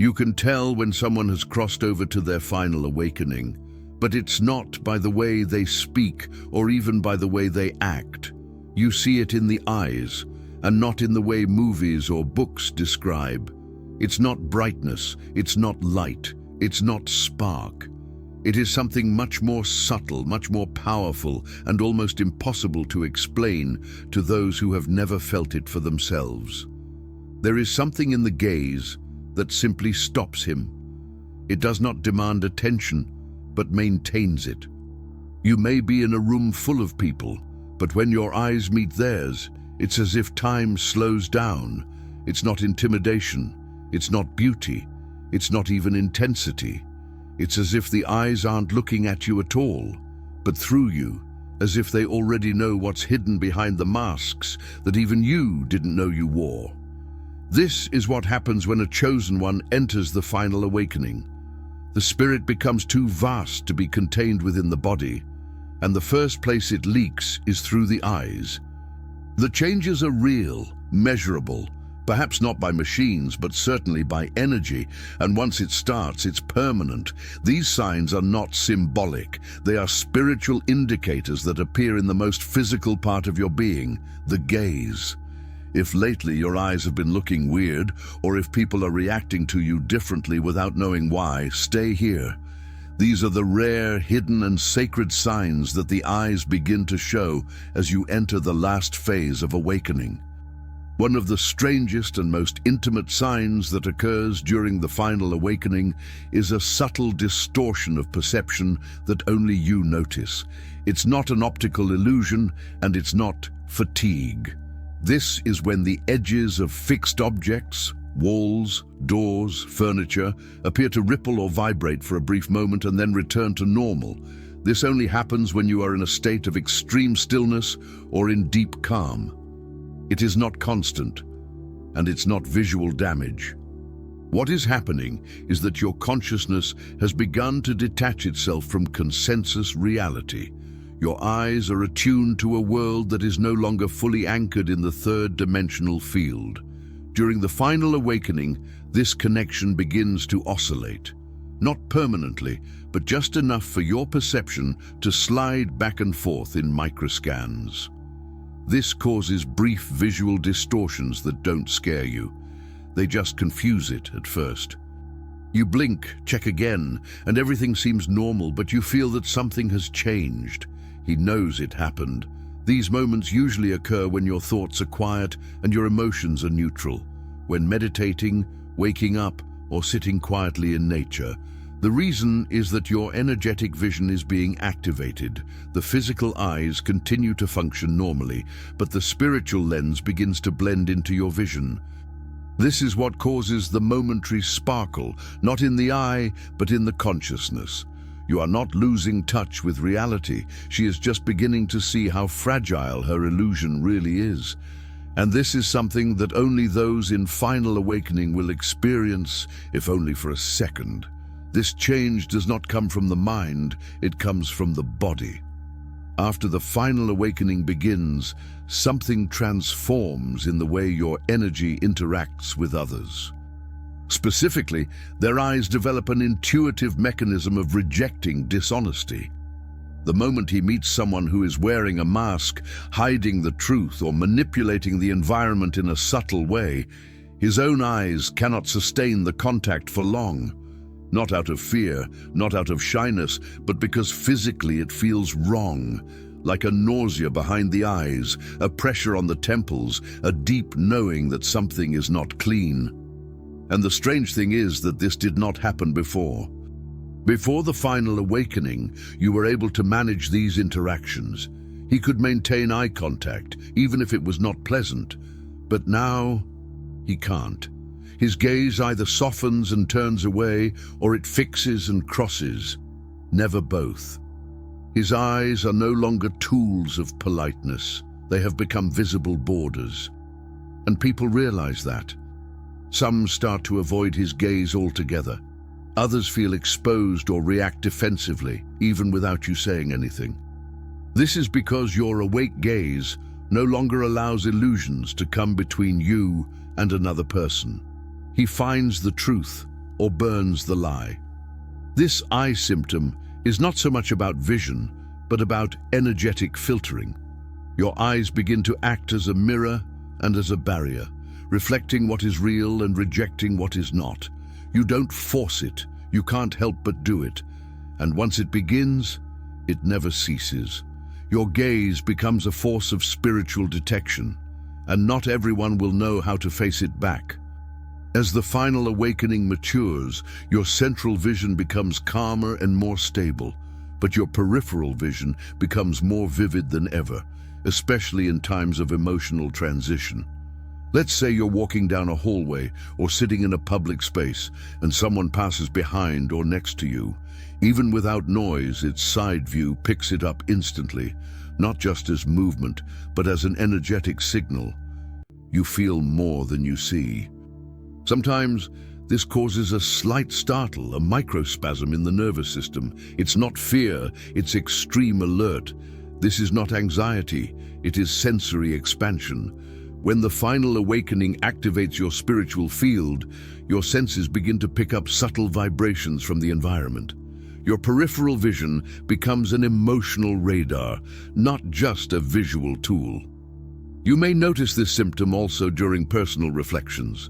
You can tell when someone has crossed over to their final awakening, but it's not by the way they speak or even by the way they act. You see it in the eyes, and not in the way movies or books describe. It's not brightness, it's not light, it's not spark. It is something much more subtle, much more powerful, and almost impossible to explain to those who have never felt it for themselves. There is something in the gaze that simply stops him. It does not demand attention, but maintains it. You may be in a room full of people, but when your eyes meet theirs, it's as if time slows down. It's not intimidation, it's not beauty, it's not even intensity. It's as if the eyes aren't looking at you at all, but through you, as if they already know what's hidden behind the masks that even you didn't know you wore. This is what happens when a chosen one enters the final awakening. The spirit becomes too vast to be contained within the body, and the first place it leaks is through the eyes. The changes are real, measurable, perhaps not by machines, but certainly by energy, and once it starts, it's permanent. These signs are not symbolic. They are spiritual indicators that appear in the most physical part of your being, the gaze. If lately your eyes have been looking weird, or if people are reacting to you differently without knowing why, stay here. These are the rare, hidden and sacred signs that the eyes begin to show as you enter the last phase of awakening. One of the strangest and most intimate signs that occurs during the final awakening is a subtle distortion of perception that only you notice. It's not an optical illusion, and it's not fatigue. This is when the edges of fixed objects, walls, doors, furniture, appear to ripple or vibrate for a brief moment and then return to normal. This only happens when you are in a state of extreme stillness or in deep calm. It is not constant, and it's not visual damage. What is happening is that your consciousness has begun to detach itself from consensus reality. Your eyes are attuned to a world that is no longer fully anchored in the third-dimensional field. During the final awakening, this connection begins to oscillate. Not permanently, but just enough for your perception to slide back and forth in microscans. This causes brief visual distortions that don't scare you. They just confuse it at first. You blink, check again, and everything seems normal, but you feel that something has changed. He knows it happened. These moments usually occur when your thoughts are quiet and your emotions are neutral. When meditating, waking up, or sitting quietly in nature. The reason is that your energetic vision is being activated. The physical eyes continue to function normally, but the spiritual lens begins to blend into your vision. This is what causes the momentary sparkle, not in the eye, but in the consciousness. You are not losing touch with reality. She is just beginning to see how fragile her illusion really is. And this is something that only those in final awakening will experience, if only for a second. This change does not come from the mind, it comes from the body. After the final awakening begins, something transforms in the way your energy interacts with others. Specifically, their eyes develop an intuitive mechanism of rejecting dishonesty. The moment he meets someone who is wearing a mask, hiding the truth, or manipulating the environment in a subtle way, his own eyes cannot sustain the contact for long. Not out of fear, not out of shyness, but because physically it feels wrong, like a nausea behind the eyes, a pressure on the temples, a deep knowing that something is not clean. And the strange thing is that this did not happen before. Before the final awakening, you were able to manage these interactions. He could maintain eye contact, even if it was not pleasant. But now, he can't. His gaze either softens and turns away, or it fixes and crosses. Never both. His eyes are no longer tools of politeness. They have become visible borders. And people realize that. Some start to avoid his gaze altogether. Others feel exposed or react defensively, even without you saying anything. This is because your awake gaze no longer allows illusions to come between you and another person. He finds the truth, or burns the lie. This eye symptom is not so much about vision, but about energetic filtering. Your eyes begin to act as a mirror and as a barrier, reflecting what is real and rejecting what is not. You don't force it, you can't help but do it. And once it begins, it never ceases. Your gaze becomes a force of spiritual detection, and not everyone will know how to face it back. As the final awakening matures, your central vision becomes calmer and more stable, but your peripheral vision becomes more vivid than ever, especially in times of emotional transition. Let's say you're walking down a hallway or sitting in a public space and someone passes behind or next to you. Even without noise, its side view picks it up instantly, not just as movement, but as an energetic signal. You feel more than you see. Sometimes this causes a slight startle, a microspasm in the nervous system. It's not fear, it's extreme alert. This is not anxiety, it is sensory expansion. When the final awakening activates your spiritual field, your senses begin to pick up subtle vibrations from the environment. Your peripheral vision becomes an emotional radar, not just a visual tool. You may notice this symptom also during personal reflections.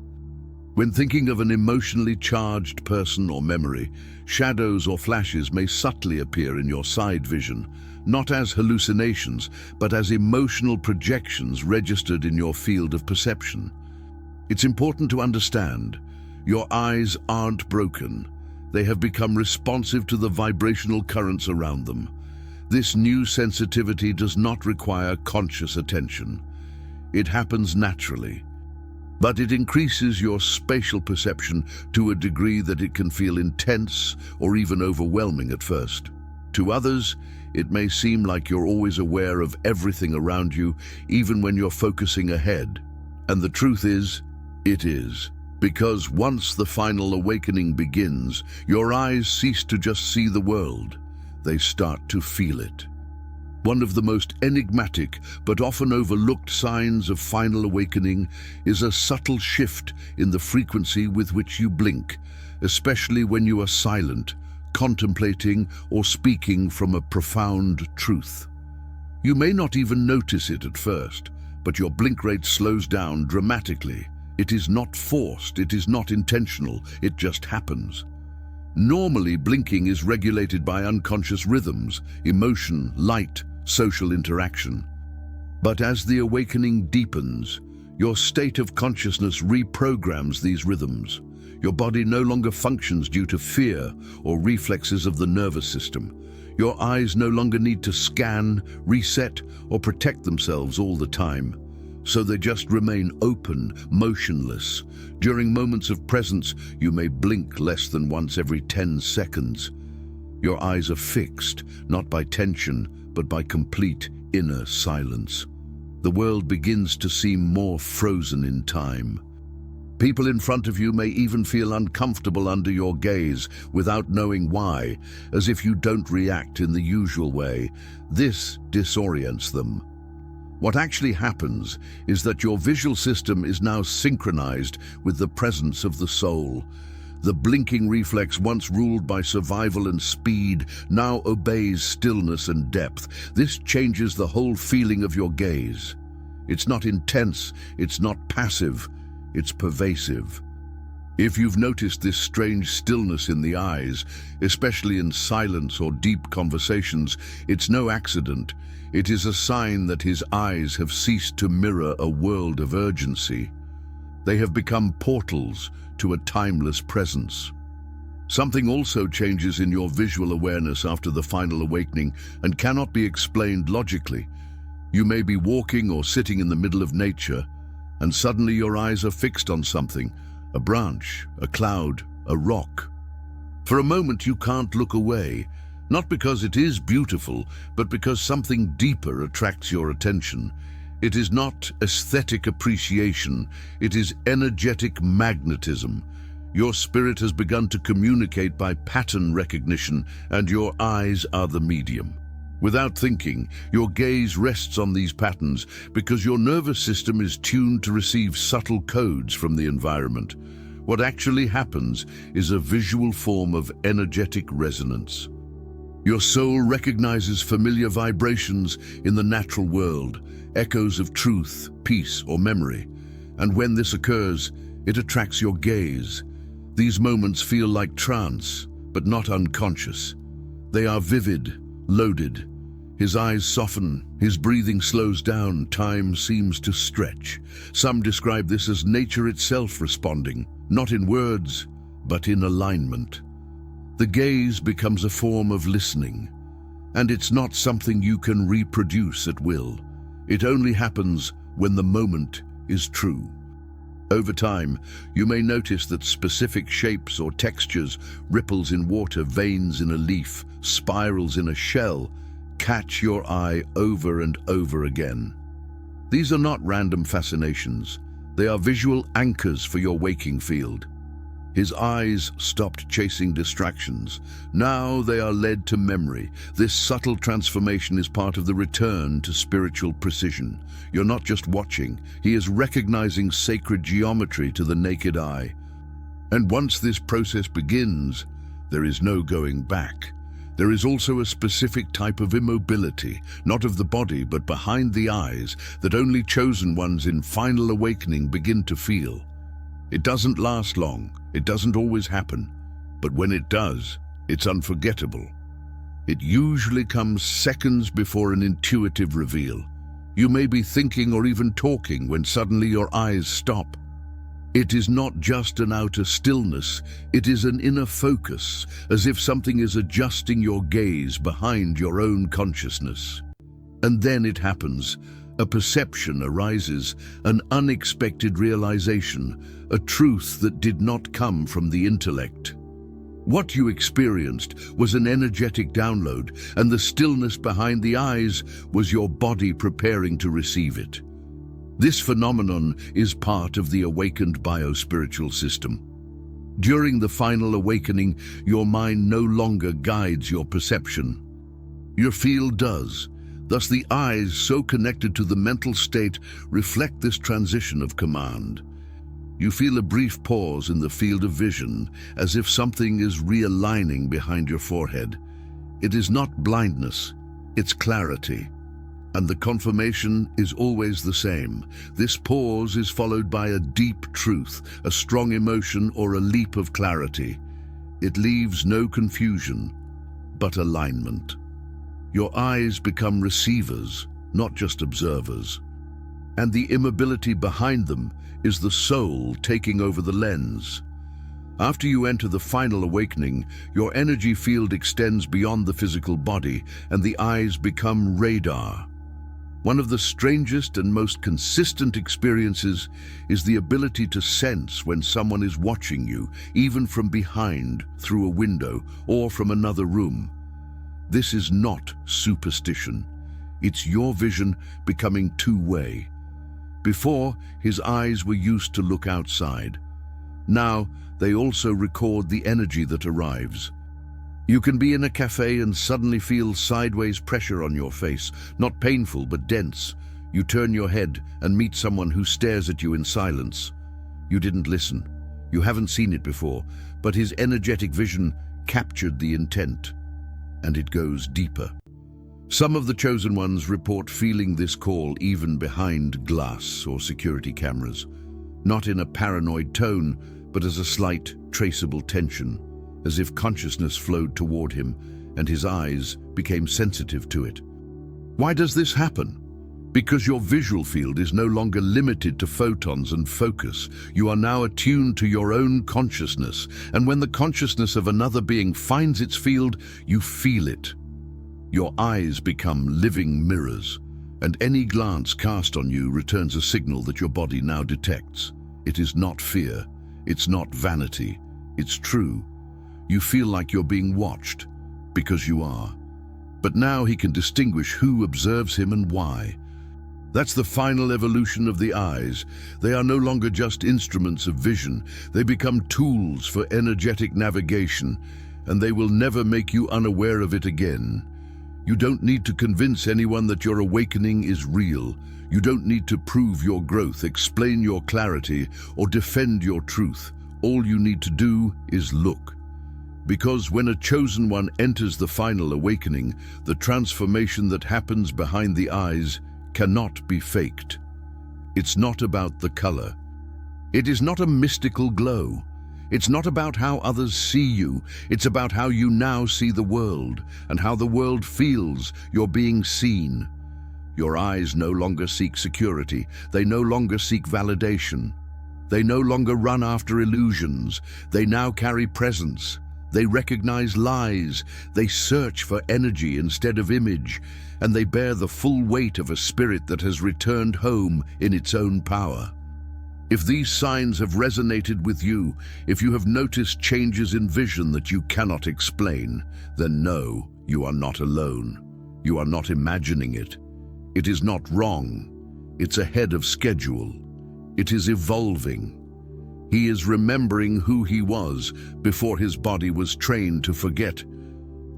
When thinking of an emotionally charged person or memory, shadows or flashes may subtly appear in your side vision, not as hallucinations, but as emotional projections registered in your field of perception. It's important to understand, your eyes aren't broken. They have become responsive to the vibrational currents around them. This new sensitivity does not require conscious attention. It happens naturally. But it increases your spatial perception to a degree that it can feel intense or even overwhelming at first. To others, it may seem like you're always aware of everything around you, even when you're focusing ahead. And the truth is, it is. Because once the final awakening begins, your eyes cease to just see the world. They start to feel it. One of the most enigmatic but often overlooked signs of final awakening is a subtle shift in the frequency with which you blink, especially when you are silent, contemplating or speaking from a profound truth. You may not even notice it at first, but your blink rate slows down dramatically. It is not forced, it is not intentional, it just happens. Normally, blinking is regulated by unconscious rhythms, emotion, light, social interaction. But as the awakening deepens, your state of consciousness reprograms these rhythms. Your body no longer functions due to fear or reflexes of the nervous system. Your eyes no longer need to scan, reset, or protect themselves all the time. So they just remain open, motionless. During moments of presence, you may blink less than once every 10 seconds. Your eyes are fixed, not by tension, but by complete inner silence. The world begins to seem more frozen in time. People in front of you may even feel uncomfortable under your gaze without knowing why, as if you don't react in the usual way. This disorients them. What actually happens is that your visual system is now synchronized with the presence of the soul. The blinking reflex, once ruled by survival and speed, now obeys stillness and depth. This changes the whole feeling of your gaze. It's not intense, it's not passive, it's pervasive. If you've noticed this strange stillness in the eyes, especially in silence or deep conversations, it's no accident. It is a sign that his eyes have ceased to mirror a world of urgency. They have become portals to a timeless presence. Something also changes in your visual awareness after the final awakening and cannot be explained logically. You may be walking or sitting in the middle of nature, and suddenly your eyes are fixed on something, a branch, a cloud, a rock. For a moment you can't look away, not because it is beautiful, but because something deeper attracts your attention. It is not aesthetic appreciation, it is energetic magnetism. Your spirit has begun to communicate by pattern recognition, and your eyes are the medium. Without thinking, your gaze rests on these patterns because your nervous system is tuned to receive subtle codes from the environment. What actually happens is a visual form of energetic resonance. Your soul recognizes familiar vibrations in the natural world, echoes of truth, peace, or memory. And when this occurs, it attracts your gaze. These moments feel like trance, but not unconscious. They are vivid, loaded. His eyes soften, his breathing slows down, time seems to stretch. Some describe this as nature itself responding, not in words, but in alignment. The gaze becomes a form of listening, and it's not something you can reproduce at will. It only happens when the moment is true. Over time, you may notice that specific shapes or textures, ripples in water, veins in a leaf, spirals in a shell, catch your eye over and over again. These are not random fascinations. They are visual anchors for your waking field. His eyes stopped chasing distractions. Now they are led to memory. This subtle transformation is part of the return to spiritual precision. You're not just watching, he is recognizing sacred geometry to the naked eye. And once this process begins, there is no going back. There is also a specific type of immobility, not of the body but behind the eyes, that only chosen ones in final awakening begin to feel. It doesn't last long, it doesn't always happen, but when it does, it's unforgettable. It usually comes seconds before an intuitive reveal. You may be thinking or even talking when suddenly your eyes stop. It is not just an outer stillness, it is an inner focus, as if something is adjusting your gaze behind your own consciousness. And then it happens. A perception arises, an unexpected realization, a truth that did not come from the intellect. What you experienced was an energetic download, and the stillness behind the eyes was your body preparing to receive it. This phenomenon is part of the awakened biospiritual system. During the final awakening, your mind no longer guides your perception. Your field does. Thus, the eyes, so connected to the mental state, reflect this transition of command. You feel a brief pause in the field of vision, as if something is realigning behind your forehead. It is not blindness, it's clarity. And the confirmation is always the same. This pause is followed by a deep truth, a strong emotion, or a leap of clarity. It leaves no confusion, but alignment. Your eyes become receivers, not just observers. And the immobility behind them is the soul taking over the lens. After you enter the final awakening, your energy field extends beyond the physical body, and the eyes become radar. One of the strangest and most consistent experiences is the ability to sense when someone is watching you, even from behind, through a window, or from another room. This is not superstition. It's your vision becoming two-way. Before, his eyes were used to look outside. Now, they also record the energy that arrives. You can be in a cafe and suddenly feel sideways pressure on your face, not painful but dense. You turn your head and meet someone who stares at you in silence. You didn't listen. You haven't seen it before, but his energetic vision captured the intent, and it goes deeper. Some of the chosen ones report feeling this call even behind glass or security cameras, not in a paranoid tone, but as a slight, traceable tension, as if consciousness flowed toward him and his eyes became sensitive to it. Why does this happen? Because your visual field is no longer limited to photons and focus. You are now attuned to your own consciousness, and when the consciousness of another being finds its field, you feel it. Your eyes become living mirrors, and any glance cast on you returns a signal that your body now detects. It is not fear, it's not vanity, it's true. You feel like you're being watched, because you are. But now he can distinguish who observes him and why. That's the final evolution of the eyes. They are no longer just instruments of vision. They become tools for energetic navigation, and they will never make you unaware of it again. You don't need to convince anyone that your awakening is real. You don't need to prove your growth, explain your clarity, or defend your truth. all you need to do is look. Because when a chosen one enters the final awakening, the transformation that happens behind the eyes cannot be faked. It's not about the color. It is not a mystical glow. It's not about how others see you. It's about how you now see the world and how the world feels you're being seen. Your eyes no longer seek security. They no longer seek validation. They no longer run after illusions. They now carry presence. They recognize lies. They search for energy instead of image. And they bear the full weight of a spirit that has returned home in its own power. If these signs have resonated with you, if you have noticed changes in vision that you cannot explain, then know you are not alone. You are not imagining it. It is not wrong. It's ahead of schedule. It is evolving. He is remembering who he was before his body was trained to forget.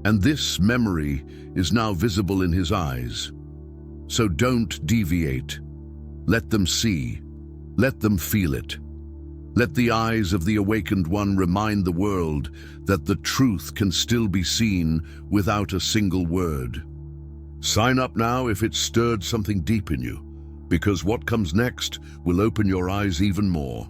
And this memory is now visible in his eyes. So don't deviate. Let them see. Let them feel it. Let the eyes of the awakened one remind the world that the truth can still be seen without a single word. Sign up now if it stirred something deep in you, because what comes next will open your eyes even more.